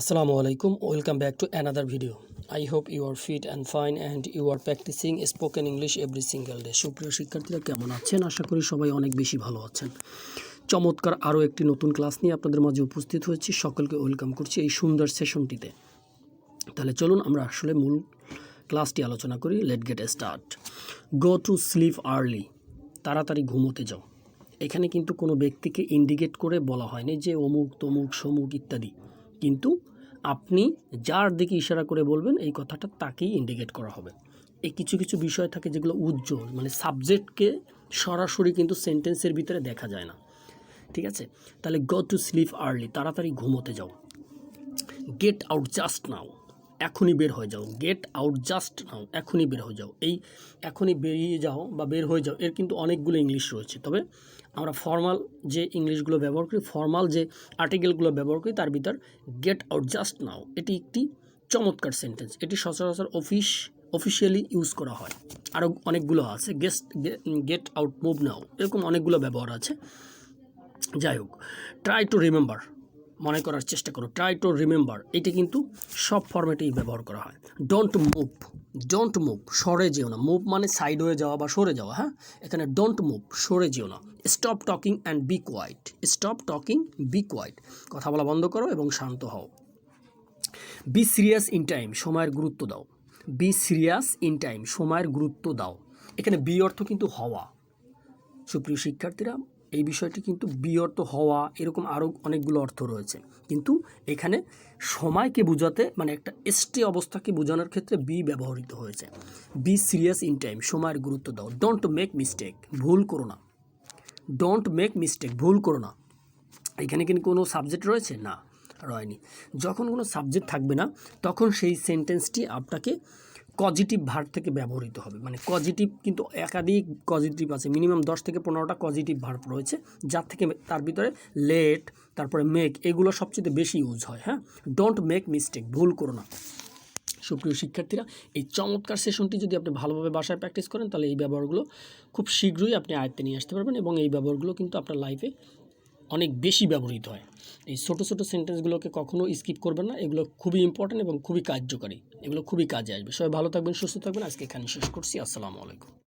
Assalamu alaikum. Welcome back to another video. I hope you are fit and fine and you are practicing spoken English every single day. সুপ্রিয় শিক্ষার্থীরা কেমন আছেন? আশা করি সবাই অনেক বেশি ভালো আছেন। চমৎকার আরও একটি নতুন ক্লাস নিয়ে আপনাদের মাঝে উপস্থিত হয়েছি। সকলকে ওয়েলকাম করছি এই সুন্দর সেশনটিতে। তাহলে চলুন আমরা আসলে মূল ক্লাসটি আলোচনা করি। Late get start. Go to sleep early. তাড়াতাড়ি ঘুমোতে যাও। এখানে কিন্তু কোনো ব্যক্তিকে ইন্ডিকেট করে বলা হয়নি যে অমুক তমুক সমুক ইত্যাদি, কিন্তু আপনি যার দিকে ইশারা করে বলবেন এই কথাটা তাকেই ইন্ডিকেট করা হবে। এই কিছু কিছু বিষয় থাকে যেগুলো উজ্জ্বল, মানে সাবজেক্টকে সরাসরি কিন্তু সেন্টেন্সের ভিতরে দেখা যায় না, ঠিক আছে? তাহলে গো টু স্লিপ আর্লি, তাড়াতাড়ি ঘুমোতে যাও। গেট আউট জাস্ট নাও, এখনই বের হয়ে যাও। গেট আউট জাস্ট নাও, এখনই বের হয়ে যাও। এই এখনই বেরিয়ে যাও বা বের হয়ে যাও এর কিন্তু অনেকগুলো ইংলিশ রয়েছে, তবে আমরা ফর্মাল যে ইংলিশগুলো ব্যবহার করি, ফর্মাল যে আর্টিকেলগুলো ব্যবহার করি, তার ভিতর গেট আউট জাস্ট নাও এটি একটি চমৎকার সেন্টেন্স। এটি সচরাচর অফিসিয়ালি ইউজ করা হয়। আরও অনেকগুলো আছে, গেট আউট মুভ নাও, এরকম অনেকগুলো ব্যবহার আছে। যাই হোক, ট্রাই টু রিমেম্বার, মনে করার চেষ্টা করো। ট্রাই টু রিমেম্বার এটা কিন্তু সব ফরম্যাটেই ব্যবহার করা হয়। ডোন্ট মুভ, ডোন্ট মুভ, সরে যেও না। মুভ মানে সাইড হয়ে যাওয়া বা সরে যাওয়া, হ্যাঁ? এখানে ডোন্ট মুভ, সরে যেও না। Stop talking and be quiet, stop talking, be quiet, কথা বলা বন্ধ করো এবং শান্ত হও। বি সিরিয়াস ইন টাইম, সময়ের গুরুত্ব দাও। বি সিরিয়াস ইন টাইম, সময়ের গুরুত্ব দাও। এখানে বি অর্থ কিন্তু হওয়া। সুপ্রিয় শিক্ষার্থীরা, এই বিষয়টি কিন্তু বি অর্থ হওয়া, এরকম আরও অনেকগুলো অর্থ রয়েছে, কিন্তু এখানে সময়কে বোঝাতে, মানে একটা এসটি অবস্থাকে বোঝানোর ক্ষেত্রে বি ব্যবহৃত হয়েছে। বি সিরিয়াস ইন টাইম, সময়ের গুরুত্ব দাও। ডোন্ট মেক মিস্টেক, ভুল করো না। ডোন্ট মেক মিস্টেক, ভুল করো না। এখানে কিন্তু কোনো সাবজেক্ট রয়েছে না, রয়নি। যখন কোনো সাবজেক্ট থাকবে না তখন সেই সেন্টেন্সটি আপনাকে পজিটিভ ভার্ব থেকে ব্যবহৃত হবে। মানে পজিটিভ কিন্তু একাধিক পজিটিভ আছে, মিনিমাম 10 থেকে 15টা পজিটিভ ভার্ব রয়েছে, যার থেকে তার ভিতরে লেট, তারপরে মেক, এগুলো সবচেয়ে বেশি ইউজ হয়। হ্যাঁ, ডোন্ট মেক মিস্টেক, ভুল করো না। সুপ্রিয় শিক্ষার্থীরা, এই চমৎকার সেশনটি যদি আপনি ভালোভাবে বাসায় প্র্যাকটিস করেন তাহলে এই ব্যবহারগুলো খুব শীঘ্রই আপনি আয়ত্তে নিয়ে আসতে পারবেন, এবং এই ব্যবহারগুলো কিন্তু আপনার লাইফে অনেক বেশি ব্যবহৃত হয়। এই ছোটো ছোটো সেন্টেন্সগুলোকে কখনো স্কিপ করবেন না, এগুলো খুবই ইম্পর্ট্যান্ট এবং খুবই কার্যকারী, এগুলো খুবই কাজে আসবে। সবাই ভালো থাকবেন, সুস্থ থাকবেন। আজকে এখানে শেষ করছি। আসসালামু আলাইকুম।